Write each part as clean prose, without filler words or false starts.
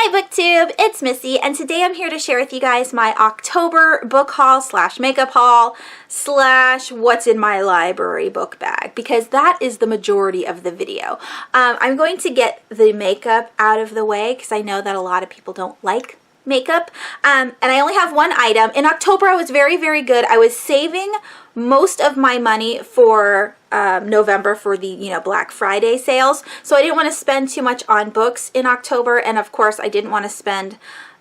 Hi BookTube, it's Missy, and today I'm here to share with you guys my October book haul slash makeup haul slash what's in my library book bag, because that is the majority of the video. I'm going to get the makeup out of the way because I know that a lot of people don't like makeup, and I only have one item. In October I was very good. I was saving most of my money for November for the Black Friday sales, so I didn't want to spend too much on books in October, and of course I didn't want to spend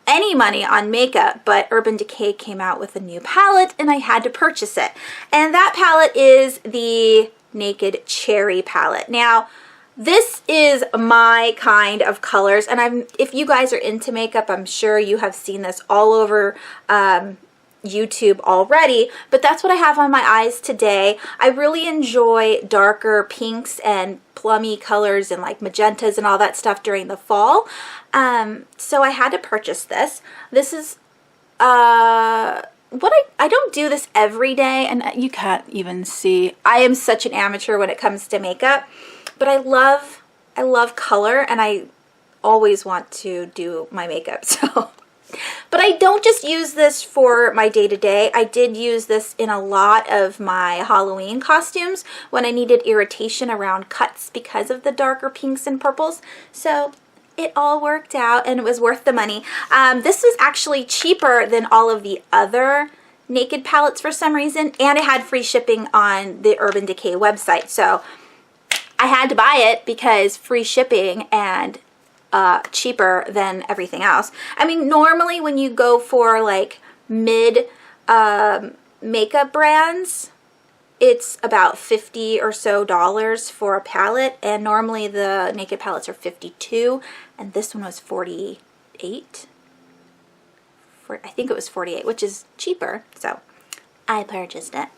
any money on makeup, but Urban Decay came out with a new palette and I had to purchase it, and that palette is the Naked Cherry palette. Now this is my kind of colors, and if you guys are into makeup, I'm sure you have seen this all over YouTube already, but that's what I have on my eyes today. I really enjoy darker pinks and plummy colors and like magentas and all that stuff during the fall. So I had to purchase this. This is what I don't do this every day, and you can't even see. I am such an amateur when it comes to makeup. But I love color, and I always want to do my makeup, so. But I don't just use this for my day-to-day. I did use this in a lot of my Halloween costumes when I needed irritation around cuts because of the darker pinks and purples. So it all worked out, and it was worth the money. This was actually cheaper than all of the other Naked palettes for some reason, and it had free shipping on the Urban Decay website. So I had to buy it because free shipping and cheaper than everything else. I mean, normally when you go for like mid makeup brands, it's about $50 or so for a palette, and normally the Naked palettes are $52, and this one was $48. I think it was $48, which is cheaper, so I purchased it.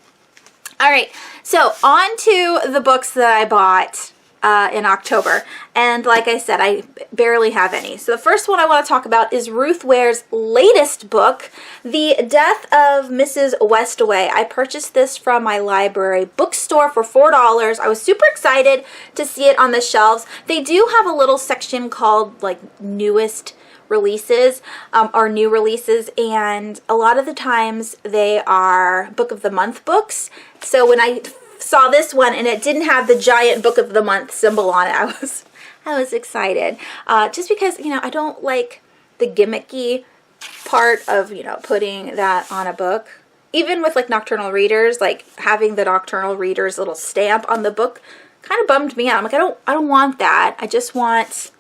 Alright, so on to the books that I bought in October, and like I said, I barely have any. So the first one I want to talk about is Ruth Ware's latest book, The Death of Mrs. Westaway. I purchased this from my library bookstore for $4. I was super excited to see it on the shelves. They do have a little section called like newest releases or new releases, and a lot of the times they are book of the month books. So when I saw this one and it didn't have the giant book of the month symbol on it, I was excited, just because I don't like the gimmicky part of putting that on a book. Even with like Nocturnal Readers, like having the Nocturnal Readers little stamp on the book kind of bummed me out. I'm like, I don't want that. I just want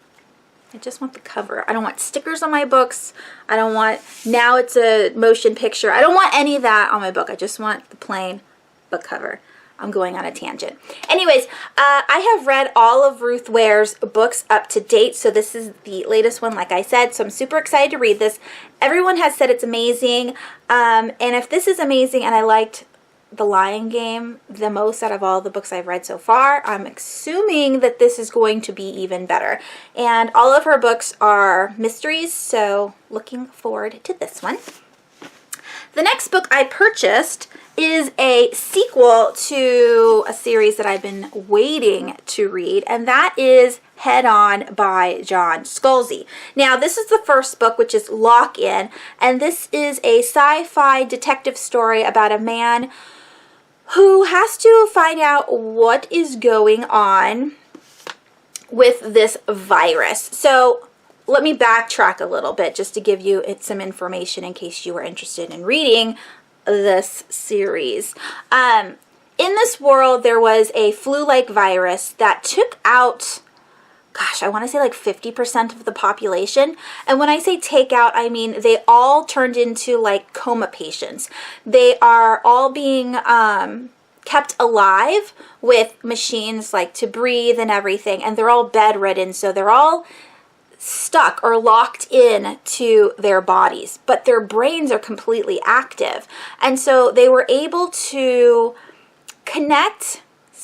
the cover. I don't want stickers on my books. I don't want, now it's a motion picture. I don't want any of that on my book. I just want the plain book cover. I'm going on a tangent. Anyways, I have read all of Ruth Ware's books up to date, so this is the latest one, like I said, so I'm super excited to read this. Everyone has said it's amazing, and if this is amazing and I liked The Lion Game the most out of all the books I've read so far, I'm assuming that this is going to be even better. And all of her books are mysteries, so looking forward to this one. The next book I purchased is a sequel to a series that I've been waiting to read, and that is Head On by John Scalzi. Now, this is the first book, which is Lock In, and this is a sci-fi detective story about a man who has to find out what is going on with this virus. So let me backtrack a little bit just to give you some information in case you were interested in reading this series. In this world, there was a flu-like virus that took out, gosh, I want to say like 50% of the population. And when I say take out, I mean they all turned into like coma patients. They are all being kept alive with machines like to breathe and everything, and they're all bedridden, so they're all stuck or locked in to their bodies, but their brains are completely active. And so they were able to connect,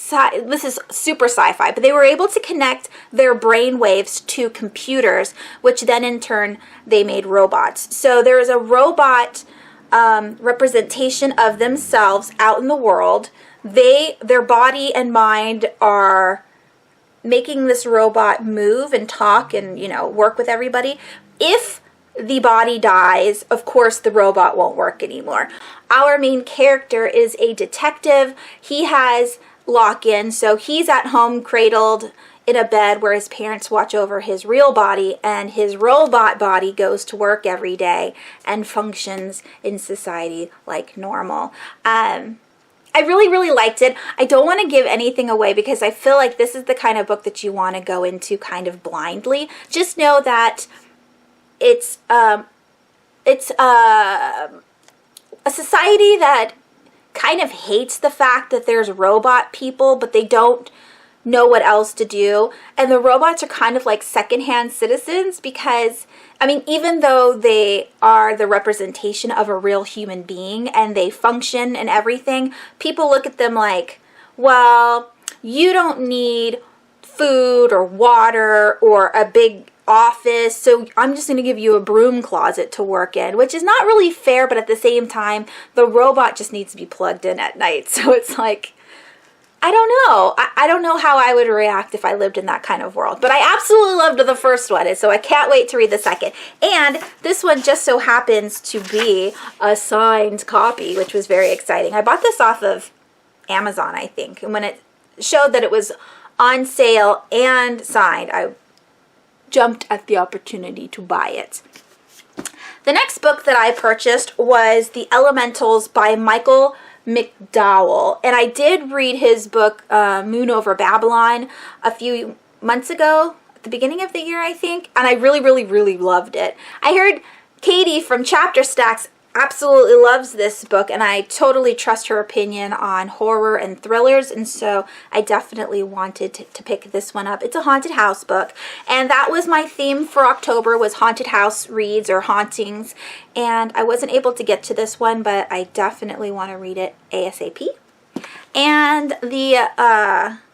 this is super sci-fi, but they were able to connect their brain waves to computers, which then in turn they made robots. So there is a robot representation of themselves out in the world. Their body and mind are making this robot move and talk and, work with everybody, if the body dies, of course the robot won't work anymore. Our main character is a detective. He has lock-in, so he's at home cradled in a bed where his parents watch over his real body, and his robot body goes to work every day and functions in society like normal. I really, really liked it. I don't want to give anything away because I feel like this is the kind of book that you want to go into kind of blindly. Just know that it's a society that kind of hates the fact that there's robot people, but they don't know what else to do. And the robots are kind of like secondhand citizens because, I mean, even though they are the representation of a real human being and they function and everything, people look at them like, well, you don't need food or water or a big office, so I'm just going to give you a broom closet to work in, which is not really fair, but at the same time, the robot just needs to be plugged in at night. So it's like, I don't know. I don't know how I would react if I lived in that kind of world. But I absolutely loved the first one, and so I can't wait to read the second. And this one just so happens to be a signed copy, which was very exciting. I bought this off of Amazon, I think. And when it showed that it was on sale and signed, I jumped at the opportunity to buy it. The next book that I purchased was The Elementals by Michael McDowell, and I did read his book Moon Over Babylon a few months ago, at the beginning of the year I think, and I really, really, really loved it. I heard Katie from Chapter Stacks absolutely loves this book, and I totally trust her opinion on horror and thrillers, and so I definitely wanted to pick this one up. It's a haunted house book, and that was my theme for October, was haunted house reads or hauntings, and I wasn't able to get to this one, but I definitely want to read it ASAP. And the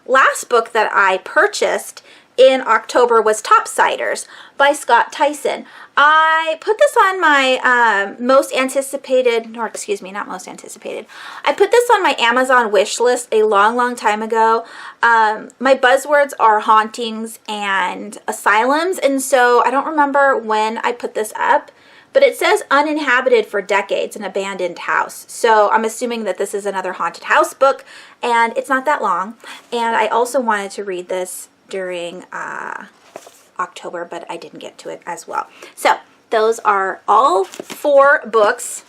last book that I purchased in October was Topsiders by Scott Tyson. I put this on my most anticipated, or excuse me, not most anticipated. I put this on my Amazon wish list a long, long time ago. My buzzwords are hauntings and asylums, and so I don't remember when I put this up, but it says uninhabited for decades, an abandoned house. So I'm assuming that this is another haunted house book, and it's not that long. And I also wanted to read this during October, but I didn't get to it as well. So those are all 4 books.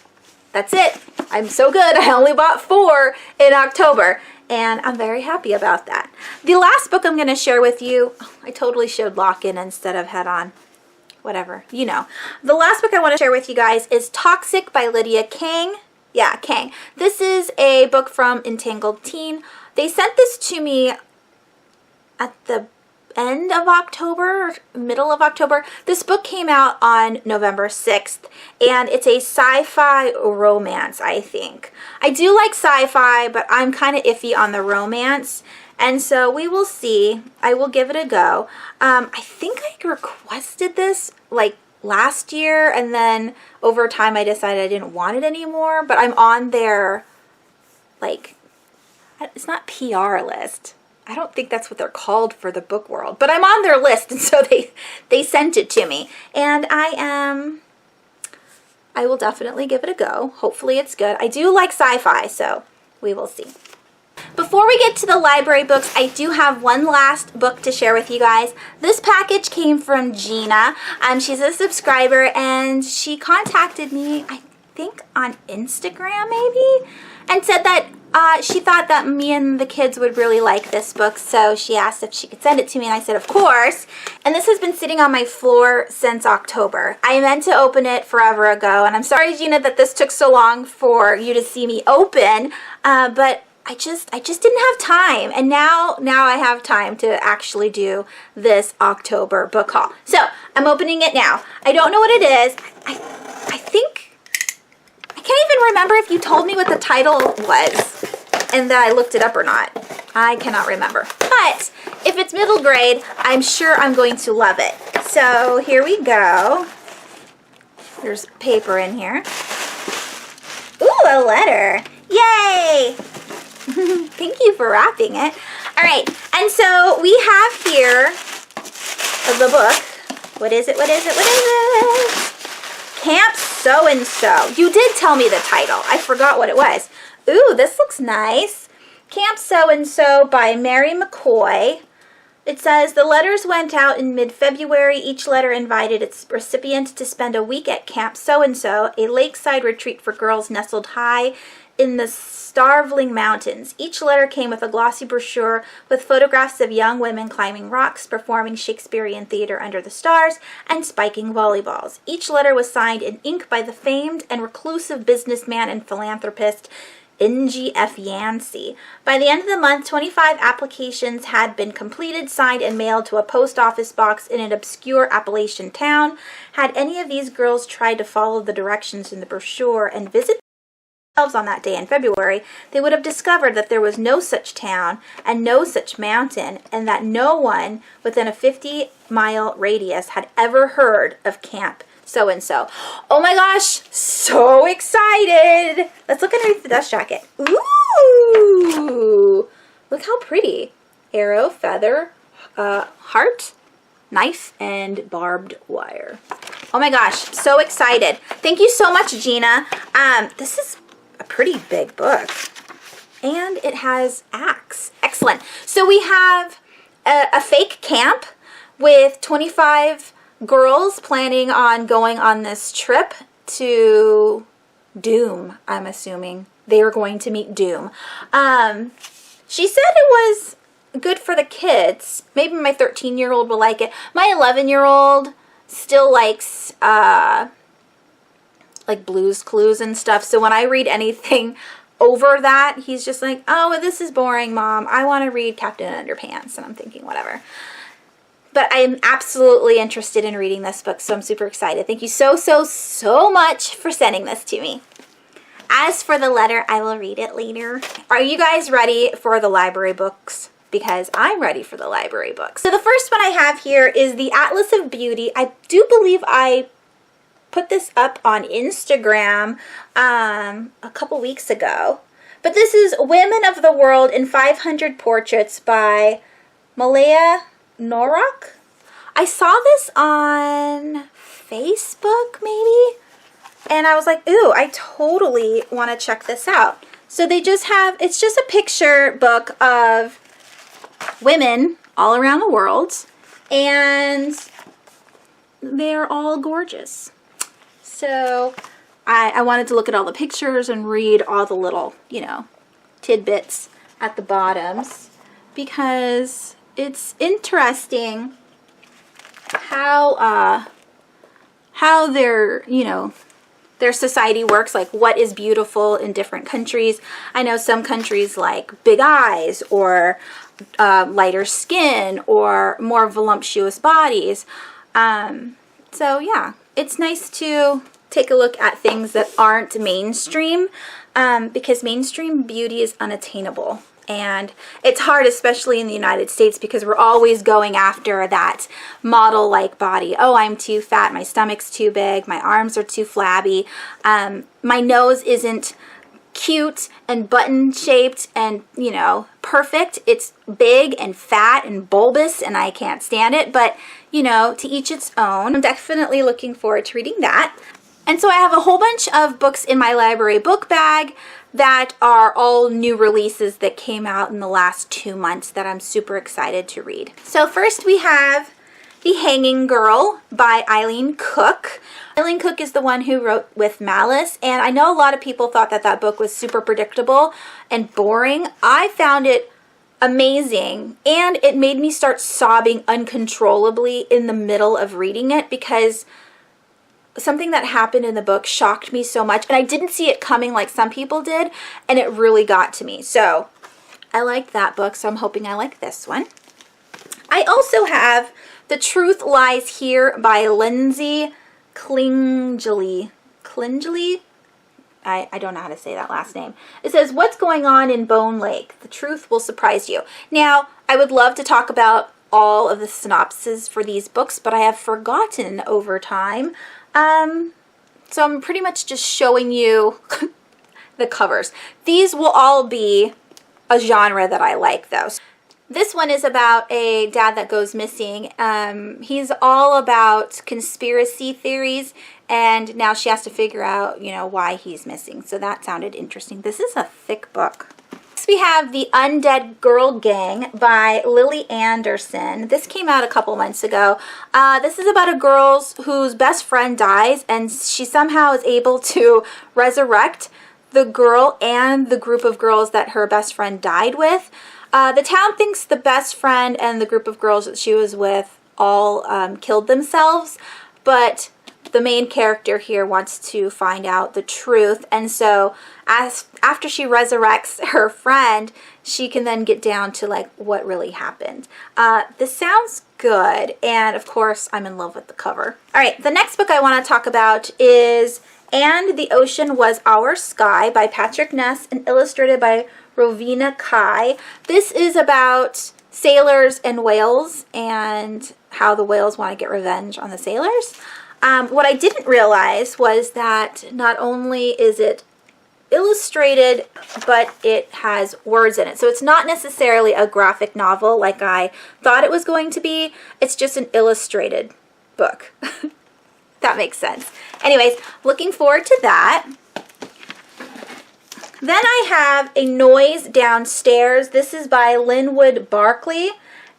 That's it. I'm so good. I only bought 4 in October, and I'm very happy about that. The last book I'm going to share with you, I totally showed lock-in instead of head-on. Whatever, you know. The last book I want to share with you guys is Toxic by Lydia Kang. Yeah, Kang. This is a book from Entangled Teen. They sent this to me at the end of October, middle of October. This book came out on November 6th, and it's a sci-fi romance, I think. I do like sci-fi, but I'm kind of iffy on the romance, and so we will see. I will give it a go. I think I requested this like last year, and then over time I decided I didn't want it anymore, but I'm on their, like, it's not PR list. I don't think that's what they're called for the book world, but I'm on their list, and so they sent it to me, and I will definitely give it a go. Hopefully it's good. I do like sci-fi, so we will see. Before we get to the library books, I do have one last book to share with you guys. This package came from Gina. She's a subscriber, and she contacted me, I think on Instagram maybe, and said that she thought that me and the kids would really like this book, so she asked if she could send it to me, and I said, of course. And this has been sitting on my floor since October. I meant to open it forever ago, and I'm sorry, Gina, that this took so long for you to see me open, but I just didn't have time, and now I have time to actually do this October book haul. So I'm opening it now. I don't know what it is. I think, I can't even remember if you told me what the title was and that I looked it up or not. I cannot remember. But if it's middle grade, I'm sure I'm going to love it. So here we go. There's paper in here. Ooh, a letter. Yay! Thank you for wrapping it. All right, and so we have here the book. What is it? What is it? What is it? Camp So-and-So. You did tell me the title. I forgot what it was. Ooh, this looks nice. Camp So-and-So by Mary McCoy. It says, the letters went out in mid-February. Each letter invited its recipient to spend a week at Camp So-and-So, a lakeside retreat for girls nestled high in the Starveling Mountains. Each letter came with a glossy brochure with photographs of young women climbing rocks, performing Shakespearean theater under the stars, and spiking volleyballs. Each letter was signed in ink by the famed and reclusive businessman and philanthropist N.G.F. Yancey. By the end of the month, 25 applications had been completed, signed, and mailed to a post office box in an obscure Appalachian town. Had any of these girls tried to follow the directions in the brochure and visit themselves on that day in February, they would have discovered that there was no such town and no such mountain, and that no one within a 50-mile radius had ever heard of Camp So-and-So. Oh my gosh, so excited. Let's look underneath the dust jacket. Ooh, look how pretty. Arrow, feather, heart, knife, and barbed wire. Oh my gosh, so excited. Thank you so much, Gina. This is a pretty big book. And it has acts. Excellent. So we have a fake camp with 25 girls planning on going on this trip to Doom, I'm assuming. They were going to meet Doom. She said it was good for the kids. Maybe my 13-year-old will like it. My 11-year-old still likes like Blue's Clues and stuff. So when I read anything over that, he's just like, oh, this is boring, Mom. I want to read Captain Underpants. And I'm thinking, whatever. But I'm absolutely interested in reading this book, so I'm super excited. Thank you so much for sending this to me. As for the letter, I will read it later. Are you guys ready for the library books? Because I'm ready for the library books. So the first one I have here is the Atlas of Beauty. I do believe I put this up on Instagram a couple weeks ago. But this is Women of the World in 500 Portraits by Malaya Norok. I saw this on Facebook maybe, and I was like, ooh, I totally want to check this out. So they just have, it's just a picture book of women all around the world, and they're all gorgeous. So I wanted to look at all the pictures and read all the little, you know, tidbits at the bottoms, because it's interesting how their, you know, their society works, like what is beautiful in different countries. I know some countries like big eyes or lighter skin or more voluptuous bodies. So yeah, it's nice to take a look at things that aren't mainstream, because mainstream beauty is unattainable. And it's hard, especially in the United States, because we're always going after that model-like body. Oh, I'm too fat, my stomach's too big, my arms are too flabby, my nose isn't cute and button-shaped and, you know, perfect. It's big and fat and bulbous, and I can't stand it. But, you know, to each its own. I'm definitely looking forward to reading that. And so I have a whole bunch of books in my library book bag that are all new releases that came out in the last 2 months that I'm super excited to read. So first we have The Hanging Girl by Eileen Cook. Eileen Cook is the one who wrote With Malice, and I know a lot of people thought that that book was super predictable and boring. I found it amazing, and it made me start sobbing uncontrollably in the middle of reading it, because something that happened in the book shocked me so much, and I didn't see it coming like some people did, and it really got to me. So I liked that book, so I'm hoping I like this one. I also have The Truth Lies Here by Lindsay Klingeli. I don't know how to say that last name. It says, what's going on in Bone Lake? The truth will surprise you. Now, I would love to talk about all of the synopses for these books, but I have forgotten over time. So I'm pretty much just showing you the covers. These will all be a genre that I like, though. This one is about a dad that goes missing. He's all about conspiracy theories, and now she has to figure out, you know, why he's missing. So that sounded interesting. This is a thick book. Next we have The Undead Girl Gang by Lily Anderson. This came out a couple months ago. This is about a girl whose best friend dies, and she somehow is able to resurrect the girl and the group of girls that her best friend died with. The town thinks the best friend and the group of girls that she was with all killed themselves, but the main character here wants to find out the truth, and so after she resurrects her friend, she can then get down to like what really happened. This sounds good, and of course I'm in love with the cover. All right, the next book I want to talk about is And the Ocean Was Our Sky by Patrick Ness and illustrated by Rovina Kai. This is about sailors and whales and how the whales want to get revenge on the sailors. What I didn't realize was that not only is it illustrated, but it has words in it. So it's not necessarily a graphic novel like I thought it was going to be. It's just an illustrated book. That makes sense. Anyways, looking forward to that. Then I have A Noise Downstairs. This is by Linwood Barkley,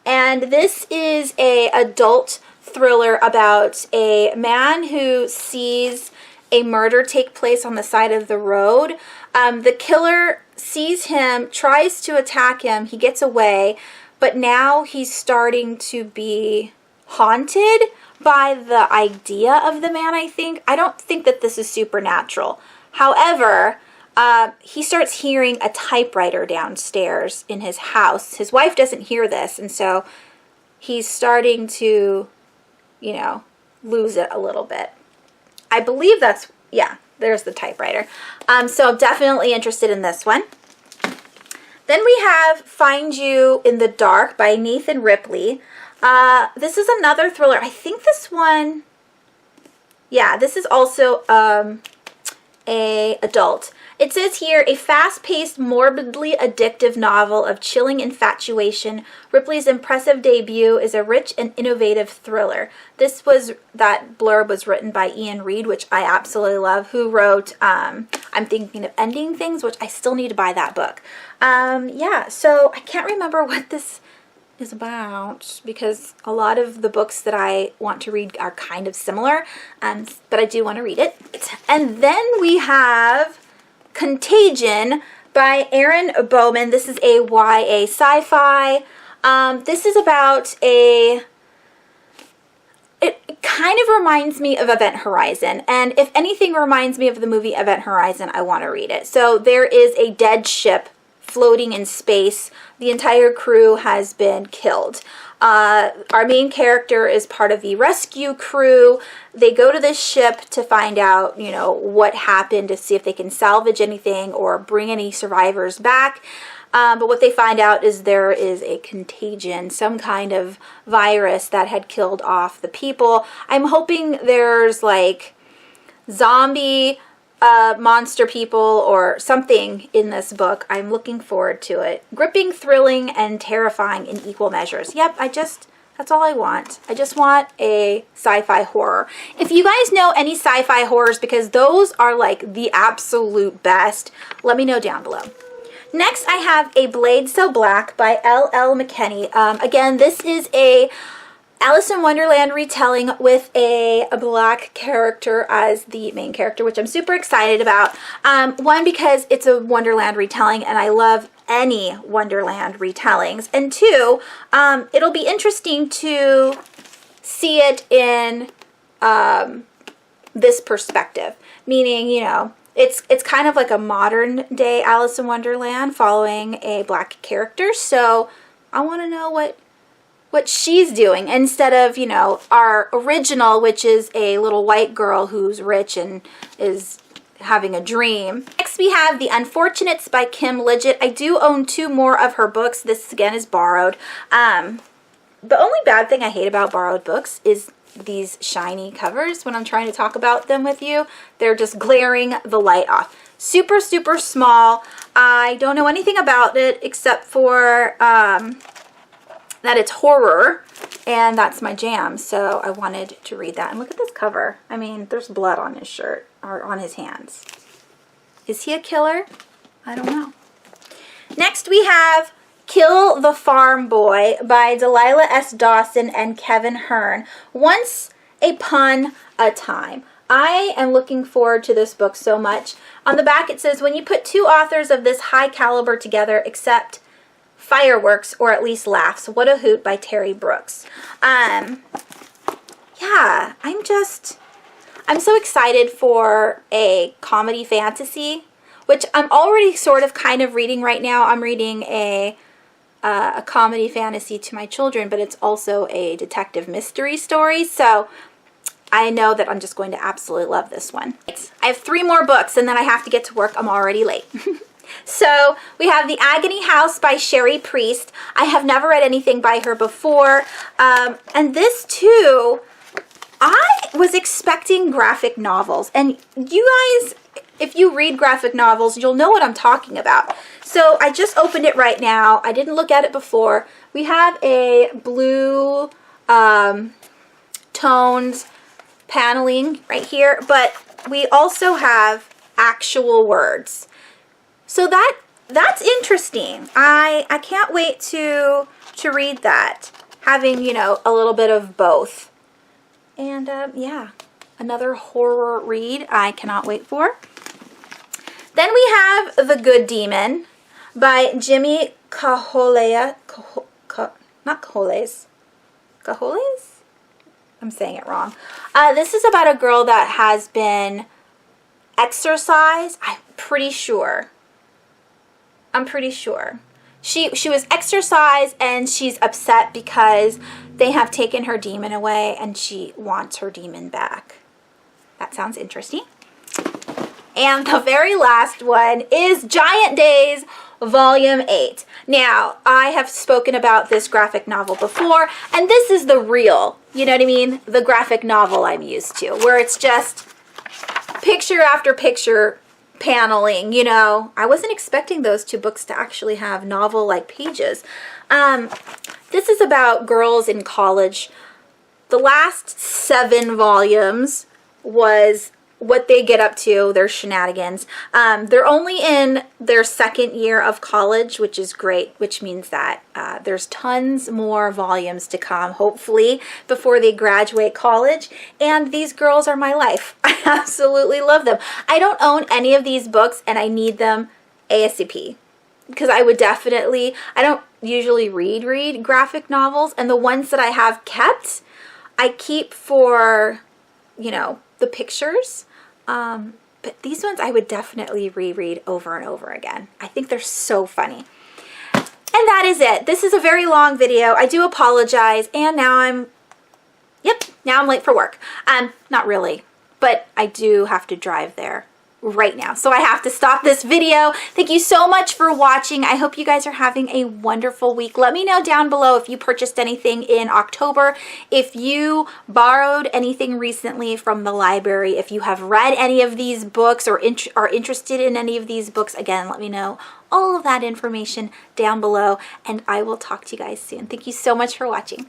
and this is a adult thriller about a man who sees a murder take place on the side of the road. The killer sees him, tries to attack him, he gets away, but now he's starting to be haunted by the idea of the man, I think. I don't think that this is supernatural. However, he starts hearing a typewriter downstairs in his house. His wife doesn't hear this, and so he's starting to, you know, lose it a little bit. I believe that's, yeah, there's the typewriter. So I'm definitely interested in this one. Then we have Find You in the Dark by Nathan Ripley. This is another thriller. I think this one, yeah, this is also a adult. It says here, a fast-paced, morbidly addictive novel of chilling infatuation, Ripley's impressive debut is a rich and innovative thriller. That blurb was written by Ian Reid, which I absolutely love, who wrote I'm Thinking of Ending Things, which I still need to buy that book. Yeah, so I can't remember what this is about because a lot of the books that I want to read are kind of similar, but I do want to read it. And then we have Contagion by Erin Bowman. This is a YA sci-fi. This is about it kind of reminds me of Event Horizon, and if anything reminds me of the movie Event Horizon, I want to read it. So there is a dead ship floating in space. The entire crew has been killed. Our main character is part of the rescue crew. They go to this ship to find out, you know, what happened, to see if they can salvage anything or bring any survivors back. But what they find out is there is a contagion, some kind of virus that had killed off the people. I'm hoping there's like zombie monster people or something in this book. I'm looking forward to it. Gripping, thrilling, and terrifying in equal measures. Yep, that's all I want. I just want a sci-fi horror. If you guys know any sci-fi horrors, because those are like the absolute best, let me know down below. Next, I have A Blade So Black by L.L. McKinney. Again, this is a Alice in Wonderland retelling with a black character as the main character, which I'm super excited about. One, because it's a Wonderland retelling, and I love any Wonderland retellings. And two, it'll be interesting to see it in this perspective. Meaning, you know, it's kind of like a modern day Alice in Wonderland following a black character. So I want to know what she's doing instead of, you know, our original, which is a little white girl who's rich and is having a dream. Next we have The Unfortunates by Kim Liggett. I do own 2 more of her books. This again is borrowed. The only bad thing I hate about borrowed books is these shiny covers when I'm trying to talk about them with you. They're just glaring the light off. Super, super small. I don't know anything about it except for that it's horror, and that's my jam, so I wanted to read that. And look at this cover. I mean, there's blood on his shirt, or on his hands. Is he a killer? I don't know. Next we have Kill the Farm Boy by Delilah S. Dawson and Kevin Hearn. Once Upon a Time. I am looking forward to this book so much. On the back it says, when you put two authors of this high caliber together, accept fireworks or at least laughs. What a Hoot by Terry Brooks. Yeah, I'm so excited for a comedy fantasy, which I'm already sort of kind of reading right now. I'm reading a comedy fantasy to my children, but it's also a detective mystery story, so I know that I'm just going to absolutely love this one. I have 3 more books and then I have to get to work. I'm already late. So we have The Agony House by Sherry Priest. I have never read anything by her before. And this too, I was expecting graphic novels. And you guys, if you read graphic novels, you'll know what I'm talking about. So I just opened it right now. I didn't look at it before. We have a blue toned paneling right here, but we also have actual words. So that's interesting. I can't wait to read that, having, you know, a little bit of both. And yeah, another horror read I cannot wait for. Then we have The Good Demon by Jimmy Cajoles. Not Cajoles. Cajoles? I'm saying it wrong. This is about a girl that has been exorcised. I'm pretty sure. She was exorcised and she's upset because they have taken her demon away and she wants her demon back. That sounds interesting. And the very last one is Giant Days Volume 8. Now, I have spoken about this graphic novel before, and this is the real, you know what I mean? The graphic novel I'm used to, where it's just picture after picture paneling, you know. I wasn't expecting those 2 books to actually have novel-like pages. This is about girls in college. The last 7 volumes was what they get up to, their shenanigans. They're only in their 2nd year of college, which is great, which means that there's tons more volumes to come, hopefully, before they graduate college. And these girls are my life. I absolutely love them. I don't own any of these books, and I need them ASAP. Because I don't usually read graphic novels, and the ones that I have kept, I keep for, you know, the pictures. But these ones I would definitely reread over and over again. I think they're so funny. And that is it. This is a very long video. I do apologize. And now I'm late for work. Not really, but I do have to drive there right now. So I have to stop this video. Thank you so much for watching. I hope you guys are having a wonderful week. Let me know down below if you purchased anything in October, if you borrowed anything recently from the library, if you have read any of these books or are interested in any of these books. Again, let me know all of that information down below, and I will talk to you guys soon. Thank you so much for watching.